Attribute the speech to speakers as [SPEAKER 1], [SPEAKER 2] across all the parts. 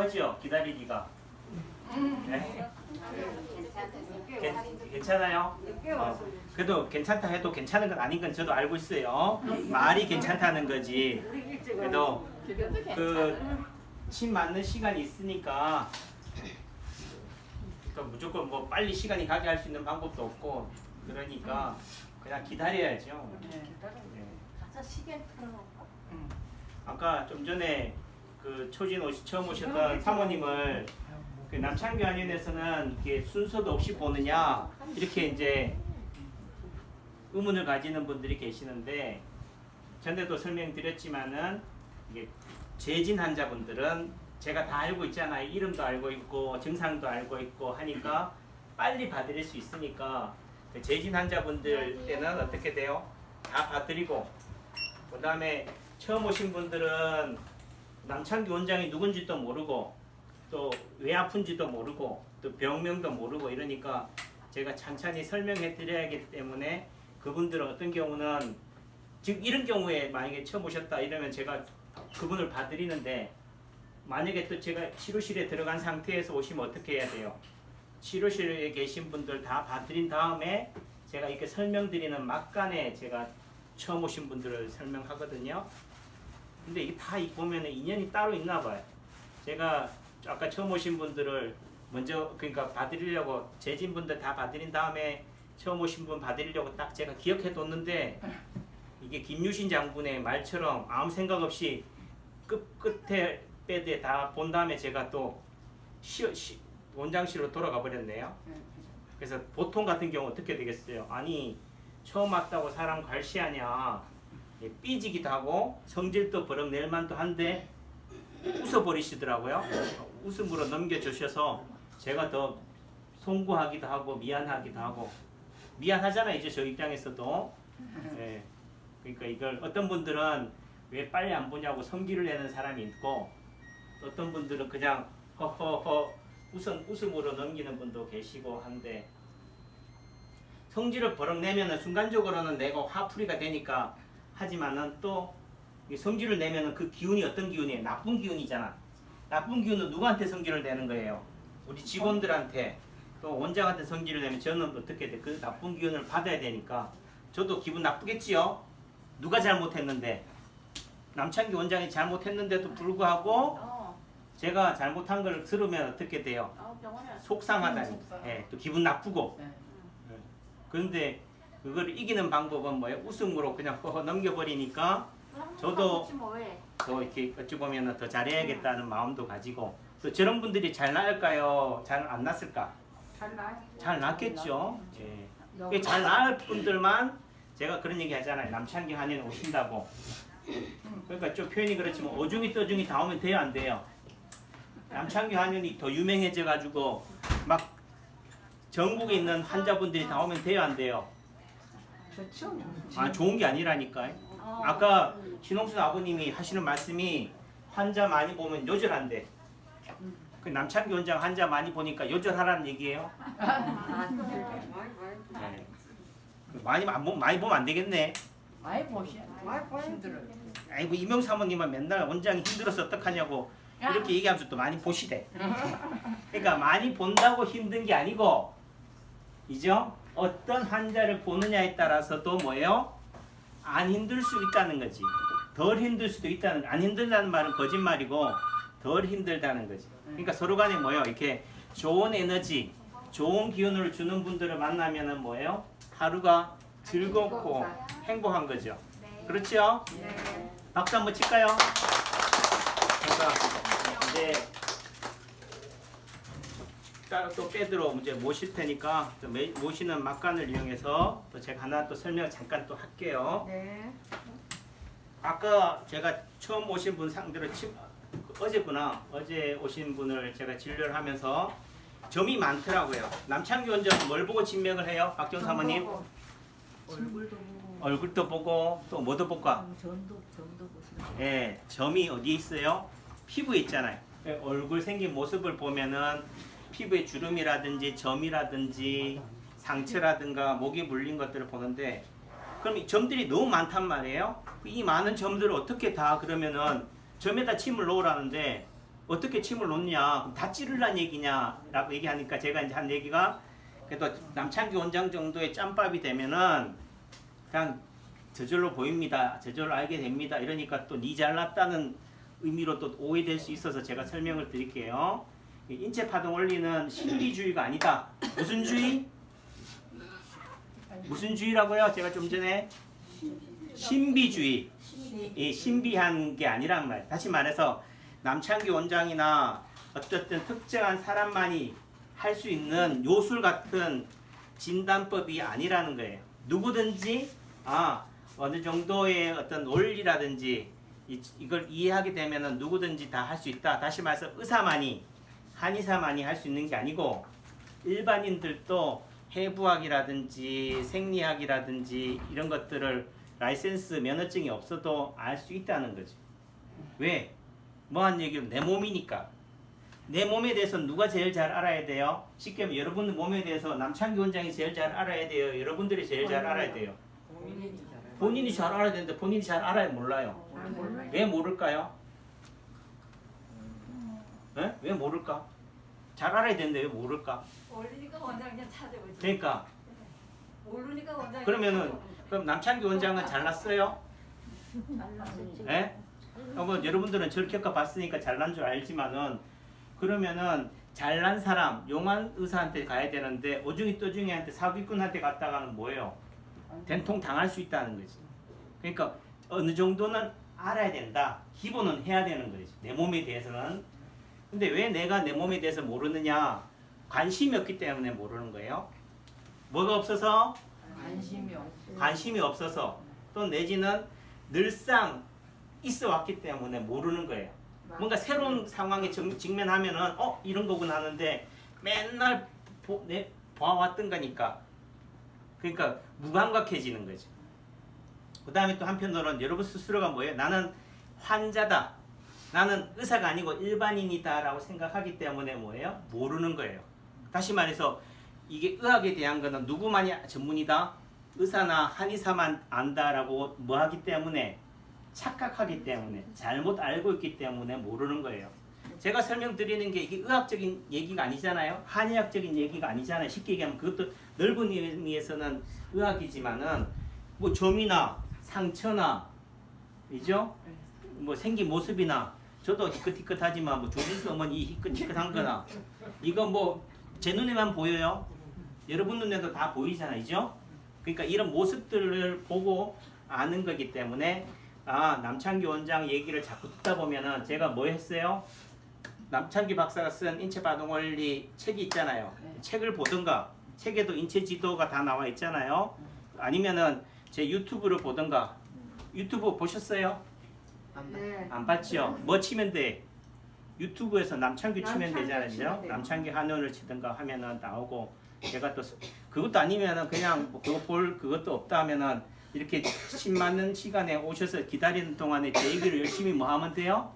[SPEAKER 1] 하죠? 기다리기가. 네? 괜찮아요? 그래도 괜찮다 해도 괜찮은 건 아닌 건 저도 알고 있어요. 말이 괜찮다는 거지. 그래도 침 맞는 시간이 있으니까 또 무조건 뭐 빨리 시간이 가게 할 수 있는 방법도 없고 그러니까 그냥 기다려야죠. 네. 아까 좀 전에 그 초진 처음 오셨던 사모님을 그 남창규 한의원에서는 이렇게 순서도 없이 보느냐 이렇게 이제 의문을 가지는 분들이 계시는데 전에도 설명드렸지만은 이게 재진 환자분들은 제가 다 알고 있잖아요. 이름도 알고 있고 증상도 알고 있고 하니까 빨리 봐드릴 수 있으니까 재진 환자분들 때는 어떻게 돼요? 다 봐드리고 그 다음에 처음 오신 분들은 남창규 원장이 누군지도 모르고 또 왜 아픈지도 모르고 또 병명도 모르고 이러니까 제가 찬찬히 설명해 드려야 하기 때문에 그분들은 어떤 경우는 지금 이런 경우에 만약에 처음 오셨다 이러면 제가 그분을 봐드리는데 만약에 또 제가 치료실에 들어간 상태에서 오시면 어떻게 해야 돼요? 치료실에 계신 분들 다 봐드린 다음에 제가 이렇게 설명드리는 막간에 제가 처음 오신 분들을 설명하거든요. 근데 이게 다 보면은 인연이 따로 있나 봐요. 제가 아까 처음 오신 분들을 먼저 그러니까 봐드리려고 재진 분들 다 봐드린 다음에 처음 오신 분 봐드리려고 딱 제가 기억해 뒀는데 이게 김유신 장군의 말처럼 아무 생각 없이 끝에 빼대 다 본 다음에 제가 또 원장실로 돌아가 버렸네요. 그래서 보통 같은 경우 어떻게 되겠어요? 아니 처음 왔다고 사람 괄시하냐 삐지기도 하고 성질도 버럭 낼만도 한데 웃어버리시더라고요. 웃음으로 넘겨주셔서 제가 더 송구하기도 하고 미안하기도 하고 미안하잖아요. 이제 저 입장에서도. 네. 그러니까 이걸 어떤 분들은 왜 빨리 안 보냐고 성질을 내는 사람이 있고 어떤 분들은 그냥 허허허 웃음으로 넘기는 분도 계시고 한데 성질을 버럭 내면은 순간적으로는 내가 화풀이가 되니까 하지만은 또 성질을 내면은 그 기운이 어떤 기운이에요? 나쁜 기운이잖아. 나쁜 기운은 누구한테 성질을 내는 거예요? 우리 직원들한테 또 원장한테 성질을 내면 저는 어떻게 돼? 그 나쁜 기운을 받아야 되니까 저도 기분 나쁘겠지요? 누가 잘못했는데 남창규 원장이 잘못했는데도 불구하고 제가 잘못한 걸 들으면 어떻게 돼요? 속상하다니. 예, 또 기분 나쁘고. 그런데 그걸 이기는 방법은 뭐예요? 웃음으로 그냥 허허 넘겨버리니까 저도 또 이렇게 어찌 보면 더 잘해야겠다는 마음도 가지고 또 저런 분들이 잘 나을까요? 잘 안 났을까? 잘 낫겠죠. 예. 잘 나을 분들만 제가 그런 얘기 하잖아요. 남창규 한의원 오신다고. 그러니까 좀 표현이 그렇지만 어중이 떠중이 다 오면 돼요, 안 돼요? 남창규 한의원이 더 유명해져 가지고 막 전국에 있는 환자분들이 다 오면 돼요, 안 돼요?
[SPEAKER 2] 좋죠.
[SPEAKER 1] 아, 좋은 게 아니라니까요. 아까 신홍순 아버님이 하시는 말씀이 환자 많이 보면 요절한대. 그 남창규 원장 환자 많이 보니까 요절하라는 얘기예요. 네. 많이 보면 안 되겠네.
[SPEAKER 2] 많이 보셔. 힘들어요.
[SPEAKER 1] 아이고 이명 사모님은 맨날 원장이 힘들어서 어떡하냐고 이렇게 얘기하면서 또 많이 보시대. 그러니까 많이 본다고 힘든 게 아니고 이죠? 어떤 환자를 보느냐에 따라서도 뭐예요? 안 힘들 수 있다는 거지. 덜 힘들 수도 있다는 거. 안 힘들다는 말은 거짓말이고 덜 힘들다는 거지. 그러니까 서로 간에 뭐예요? 이렇게 좋은 에너지, 좋은 기운을 주는 분들을 만나면은 뭐예요? 하루가 즐겁고 행복한 거죠. 그렇죠?
[SPEAKER 3] 네.
[SPEAKER 1] 박수 한번 칠까요? 그러니까 이제 따로 또 빼들어 이제 모실 테니까 또 모시는 막간을 이용해서 또 제가 하나 또 설명 잠깐 또 할게요.
[SPEAKER 3] 네.
[SPEAKER 1] 아까 제가 처음 오신 분 상대로 어제구나. 어제 오신 분을 제가 진료를 하면서 점이 많더라고요. 남창규 원장은 뭘 보고 진맥을 해요? 박정 사모님?
[SPEAKER 2] 얼굴도 보고.
[SPEAKER 1] 얼굴도 보고 또 뭐도 볼까?
[SPEAKER 2] 점도 보시고.
[SPEAKER 1] 예, 점이 어디에 있어요? 피부에 있잖아요. 얼굴 생긴 모습을 보면은 피부에 주름이라든지 점이라든지 상처라든가 목이 물린 것들을 보는데 그럼 이 점들이 너무 많단 말이에요. 이 많은 점들을 어떻게 다 그러면은 점에다 침을 놓으라는데 어떻게 침을 놓냐? 그럼 다 찌르란 얘기냐라고 얘기하니까 제가 이제 한 얘기가 그래도 남창기 원장 정도의 짬밥이 되면은 그냥 저절로 보입니다. 저절로 알게 됩니다. 이러니까 또 니 잘났다는 의미로 또 오해될 수 있어서 제가 설명을 드릴게요. 인체 파동 원리는 신비주의가 아니다. 무슨 주의? 무슨 주의라고요? 제가 좀 전에 신비주의. 이 신비한 게 아니란 말. 다시 말해서 남창기 원장이나 어쨌든 특정한 사람만이 할 수 있는 요술 같은 진단법이 아니라는 거예요. 누구든지 어느 정도의 어떤 원리라든지 이걸 이해하게 되면은 누구든지 다 할 수 있다. 다시 말해서 의사만이 한의사만이 할 수 있는 게 아니고 일반인들도 해부학이라든지 생리학이라든지 이런 것들을 라이센스 면허증이 없어도 알 수 있다는 거지. 왜? 뭐한 얘기는 내 몸이니까. 내 몸에 대해서 누가 제일 잘 알아야 돼요? 쉽게 말하면 여러분 몸에 대해서 남창기 원장이 제일 잘 알아야 돼요? 여러분들이 제일 잘 알아야 돼요? 본인이 잘 알아야 되는데 본인이 잘 알아요? 몰라요? 왜 모를까요? 네? 왜 모를까? 잘 알아야 되는데 왜 모를까?
[SPEAKER 3] 모르니까 원장 그냥 찾아보지.
[SPEAKER 1] 그러니까
[SPEAKER 3] 모르니까 원장.
[SPEAKER 1] 그러면은 그럼 남창기 원장은 잘났어요? 예? 뭐 여러분들은 저를 겪어봤으니까 잘난 줄 알지만은 그러면은 잘난 사람 용한 의사한테 가야 되는데 오중이 떠중이한테 사기꾼한테 갔다가는 뭐예요? 된통 당할 수 있다는 거지. 그러니까 어느 정도는 알아야 된다. 기본은 해야 되는 거지. 내 몸에 대해서는. 근데 왜 내가 내 몸에 대해서 모르느냐? 관심이 없기 때문에 모르는 거예요. 뭐가 없어서? 관심이 없어서 또 내지는 늘상 있어 왔기 때문에 모르는 거예요. 뭔가 새로운 상황에 직면하면은 이런 거구나 하는데 맨날 봐왔던 거니까 그러니까 무감각해지는 거죠. 그 다음에 또 한편으로는 여러분 스스로가 뭐예요? 나는 환자다. 나는 의사가 아니고 일반인이다 라고 생각하기 때문에 뭐예요? 모르는 거예요. 다시 말해서 이게 의학에 대한 거는 누구만이 전문이다? 의사나 한의사만 안다라고 뭐 하기 때문에 착각하기 때문에 잘못 알고 있기 때문에 모르는 거예요. 제가 설명드리는 게 이게 의학적인 얘기가 아니잖아요. 한의학적인 얘기가 아니잖아요. 쉽게 얘기하면 그것도 넓은 의미에서는 의학이지만은 뭐 점이나 상처나 이죠? 뭐 생긴 모습이나 저도 희끗희끗하지만 뭐 조진수 어머니 희끗희끗한 거나 이거 뭐 제 눈에만 보여요. 여러분 눈에도 다 보이잖아요. 이죠? 그러니까 이런 모습들을 보고 아는 거기 때문에 남창기 원장 얘기를 자꾸 듣다 보면은 제가 뭐 했어요? 남창기 박사가 쓴 인체바동원리 책이 있잖아요. 책을 보든가 책에도 인체 지도가 다 나와 있잖아요. 아니면은 제 유튜브를 보든가. 유튜브 보셨어요? 안 봤죠? 뭐 치면 돼? 유튜브에서 남창기 치면 되잖아요. 남창기 한의원을 치든가 하면은 나오고 제가 또 그것도 아니면은 그냥 뭐 그거 볼 그것도 없다 하면은 이렇게 침 맞는 시간에 오셔서 기다리는 동안에 제 얘기를 열심히 뭐 하면 돼요?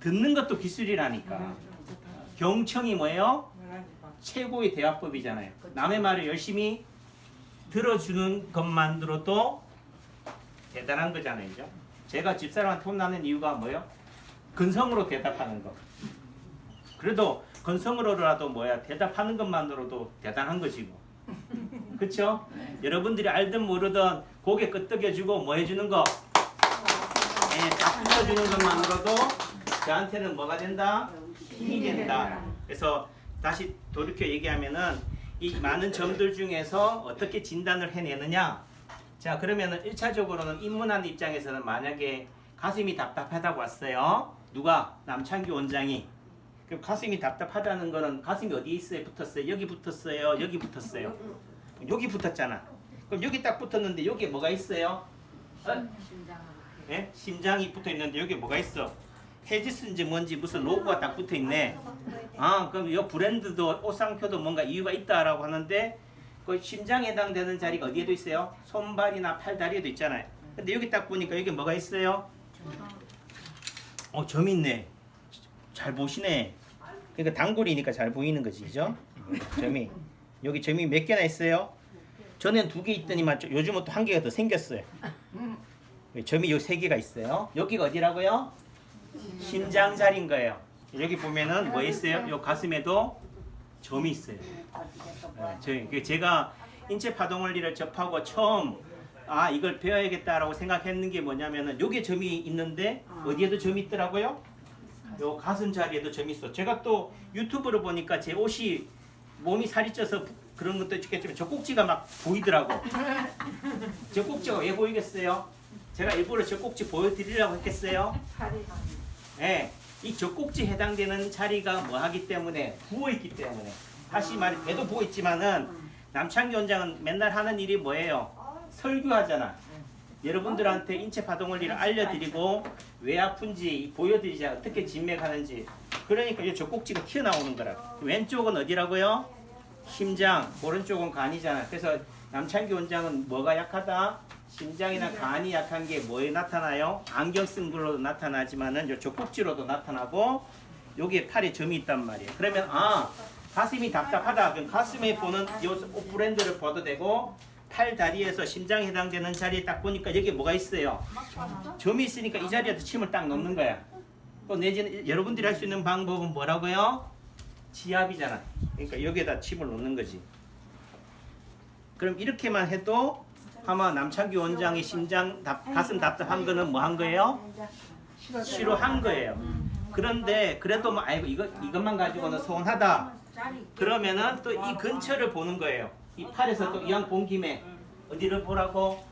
[SPEAKER 1] 듣는 것도 기술이라니까. 경청이 뭐예요? 최고의 대화법이잖아요. 남의 말을 열심히 들어주는 것만으로도 대단한 거잖아요. 그죠? 제가 집사람한테 혼나는 이유가 뭐예요? 근성으로 대답하는 거. 그래도 건성으로라도 대답하는 것만으로도 대단한 거지 뭐. 그쵸? 여러분들이 알든 모르든 고개 끄덕여주고 뭐 해주는 거? 딱 붙여주는 것만으로도 저한테는 뭐가 된다? 힘이 된다. 그래서 다시 돌이켜 얘기하면은 이 많은 점들 중에서 어떻게 진단을 해내느냐? 자, 그러면은 1차적으로는 입문하는 입장에서는 만약에 가슴이 답답하다고 왔어요. 누가? 남창기 원장이. 그럼 가슴이 답답하다는 거는 가슴이 어디에 있어요? 붙었어요? 여기 붙었어요? 여기 붙었어요? 여기 붙었잖아. 그럼 여기 딱 붙었는데 여기에 뭐가 있어요? 예? 심장이 붙어 있는데 여기 뭐가 있어? 헤지스인지 뭔지 무슨 로고가 딱 붙어 있네. 그럼 이 브랜드도 옷상표도 뭔가 이유가 있다라고 하는데 그 심장에 해당되는 자리가 어디에도 있어요? 손발이나 팔다리에도 있잖아요. 근데 여기 딱 보니까 여기 뭐가 있어요? 점 있네. 잘 보시네. 그러니까 단골이니까 잘 보이는 거지, 그죠? 점이. 여기 점이 몇 개나 있어요? 전엔 2개 있더니만 요즘은 또 1개가 더 생겼어요. 점이 요 3개가 있어요. 여기가 어디라고요? 심장 자리인 거예요. 여기 보면은 뭐 있어요? 요 가슴에도 점이 있어요. 제가 인체 파동 원리를 접하고 처음 이걸 배워야겠다라고 생각했는 게 뭐냐면은 여기에 점이 있는데 어디에도 점이 있더라고요. 요 가슴 자리에도 점이 있어. 제가 또 유튜브를 보니까 제 옷이 몸이 살이 쪄서 그런 것도 있겠지만 저 꼭지가 막 보이더라고. 저 꼭지가 왜 보이겠어요? 제가 일부러 저 꼭지 보여드리려고 했겠어요? 네, 이 저 꼭지 해당되는 자리가 뭐 하기 때문에 부어있기 때문에 다시 말해 배도 부어있지만은 남창기 원장은 맨날 하는 일이 뭐예요? 설교하잖아. 여러분들한테 인체 파동 원리를 알려드리고 왜 아픈지 보여드리자 어떻게 진맥하는지. 그러니까 저 꼭지가 튀어나오는 거라. 왼쪽은 어디라고요? 심장, 오른쪽은 간이잖아. 그래서 남창기 원장은 뭐가 약하다? 심장이나 간이 약한 게 뭐에 나타나요? 안경 쓴 걸로도 나타나지만은 저 꼭지로도 나타나고 여기에 팔에 점이 있단 말이에요. 그러면 가슴이 답답하다. 그럼 가슴에 보는 이 브랜드를 봐도 되고 팔 다리에서 심장에 해당되는 자리에 딱 보니까 여기 뭐가 있어요? 점이 있으니까 이 자리에도 침을 딱 넣는 거야. 또 내지는 여러분들이 할 수 있는 방법은 뭐라고요? 지압이잖아. 그러니까 여기에다 침을 넣는 거지. 그럼 이렇게만 해도 아마 남창기 원장이 가슴 답답한 거는 뭐 한 거예요? 치료한 거예요. 그런데 그래도 뭐 이것만 가지고는 서운하다. 그러면은 또 이 근처를 보는 거예요. 이 팔에서 또 이왕 본 김에 어디를 보라고?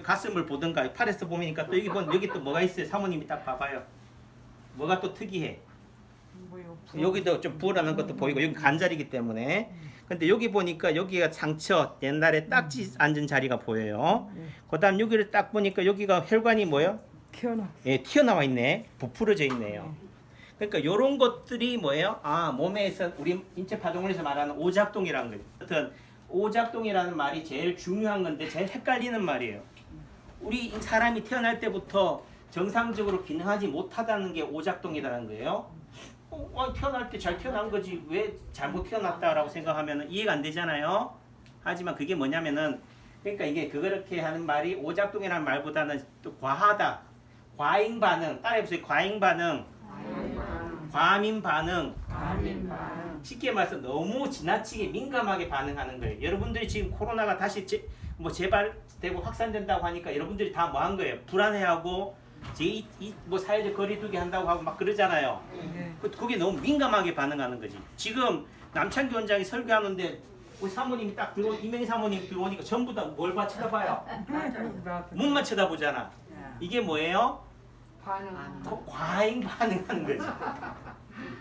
[SPEAKER 1] 가슴을 보든가 팔에서 보니까 또 여기 또 뭐가 있어요? 사모님이 딱 봐봐요. 뭐가 또 특이해. 여기도 좀 부으라는 것도 보이고 여기 간자리이기 때문에. 근데 여기 보니까 여기가 상처 옛날에 딱지 앉은 자리가 보여요. 그다음 여기를 딱 보니까 여기가 혈관이 뭐예요? 튀어나와 있네. 부풀어져 있네요. 그러니까 이런 것들이 뭐예요? 몸에서 우리 인체 파동원에서 말하는 오작동이라는 거예요. 하여튼 오작동이라는 말이 제일 중요한 건데 제일 헷갈리는 말이에요. 우리 사람이 태어날 때부터 정상적으로 기능하지 못하다는 게 오작동이라는 거예요. 태어날 때 잘 태어난 거지 왜 잘못 태어났다라고 생각하면 이해가 안 되잖아요. 하지만 그게 뭐냐면은 그러니까 이게 그렇게 하는 말이 오작동이라는 말보다는 또 과하다. 과잉 반응. 따라해보세요. 과잉 반응. 과민 반응. 쉽게 말해서 너무 지나치게 민감하게 반응하는 거예요. 여러분들이 지금 코로나가 다시 재발되고 확산된다고 하니까 여러분들이 다 뭐 한 거예요? 불안해하고 사회적 거리두기 한다고 하고 막 그러잖아요. 그게 너무 민감하게 반응하는 거지. 지금 남창기 원장이 설교하는데 우리 사모님이 딱 이명희 사모님 들어오니까 전부 다 뭘 쳐다봐요? 문만 쳐다보잖아. 이게 뭐예요? 과잉 반응하는 거지.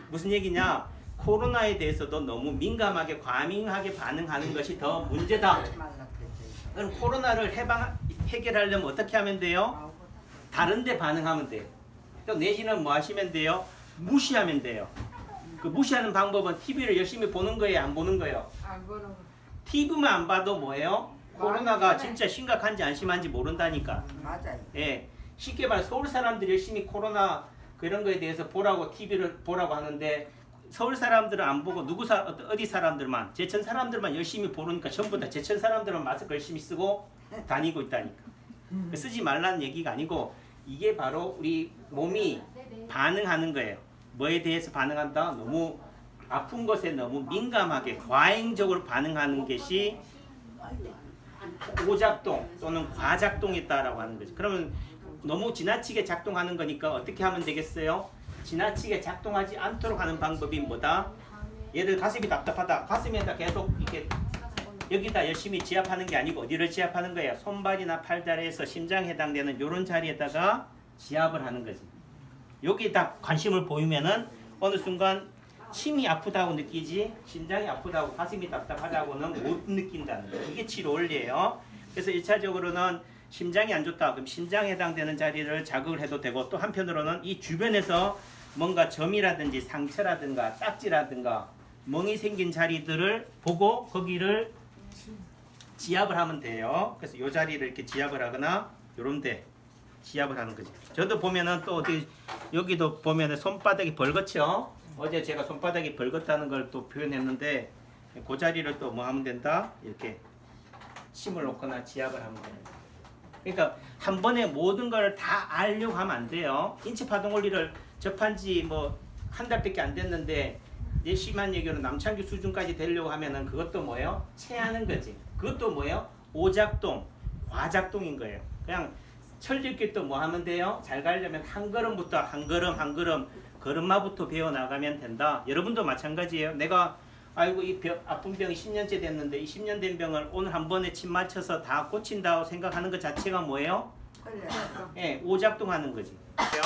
[SPEAKER 1] 무슨 얘기냐? 코로나에 대해서도 너무 민감하게 과민하게 반응하는 것이 더 문제다. 그럼 코로나를 해결하려면 어떻게 하면 돼요? 다른 데 반응하면 돼요. 또 내지는 뭐 하시면 돼요? 무시하면 돼요. 그 무시하는 방법은 TV를 열심히 보는 거예요? 안 보는 거예요? TV만 안 봐도 뭐예요? 코로나가 진짜 심각한지 안 심한지 모른다니까.
[SPEAKER 2] 맞아요.
[SPEAKER 1] 예, 쉽게 말해 서울 사람들이 열심히 코로나 그런 거에 대해서 TV를 보라고 하는데 서울 사람들은 안 보고 어디 사람들만 제천 사람들만 열심히 보니까 전부 다 제천 사람들은 마스크 열심히 쓰고 다니고 있다니까. 쓰지 말라는 얘기가 아니고 이게 바로 우리 몸이 반응하는 거예요. 뭐에 대해서 반응한다? 너무 아픈 것에 너무 민감하게 과잉적으로 반응하는 것이 오작동 또는 과작동이 있다라고 하는 거죠. 그러면 너무 지나치게 작동하는 거니까 어떻게 하면 되겠어요? 지나치게 작동하지 않도록 하는 방법이 뭐다? 예를 들어 가슴이 답답하다. 가슴에다 계속 이렇게 여기다 열심히 지압하는 게 아니고 어디를 지압하는 거예요? 손발이나 팔다리에서 심장에 해당되는 이런 자리에다가 지압을 하는 거지. 여기다 관심을 보이면은 어느 순간 심이 아프다고 느끼지 심장이 아프다고 가슴이 답답하다고는 못 느낀다는 거예요. 이게 치료 원리예요. 그래서 1차적으로는 심장이 안 좋다. 그럼 심장에 해당되는 자리를 자극을 해도 되고 또 한편으로는 이 주변에서 뭔가 점이라든지 상처라든가 딱지라든가 멍이 생긴 자리들을 보고 거기를 지압을 하면 돼요. 그래서 이 자리를 이렇게 지압을 하거나 요런 데 지압을 하는 거죠. 저도 보면은 또 어디 여기도 보면은 손바닥이 벌겋죠. 어제 제가 손바닥이 벌겋다는 걸 또 표현했는데 그 자리를 또 뭐 하면 된다? 이렇게 침을 놓거나 지압을 하면 됩니다. 그러니까 한 번에 모든 걸 다 알려고 하면 안 돼요. 인체 파동 원리를 접한 지 뭐 한 달밖에 안 됐는데 이제 심한 얘기로 남창규 수준까지 되려고 하면은 그것도 뭐예요? 체하는 거지. 그것도 뭐예요? 오작동, 과작동인 거예요. 그냥 철직기도 뭐 하면 돼요? 잘 가려면 한 걸음부터 한 걸음 걸음마부터 배워 나가면 된다. 여러분도 마찬가지예요. 내가 아이고 이 아픈 병이 10년째 됐는데 이 10년 된 병을 오늘 한 번에 침 맞춰서 다 고친다고 생각하는 것 자체가 뭐예요? 예, 오작동하는 거지. 그죠?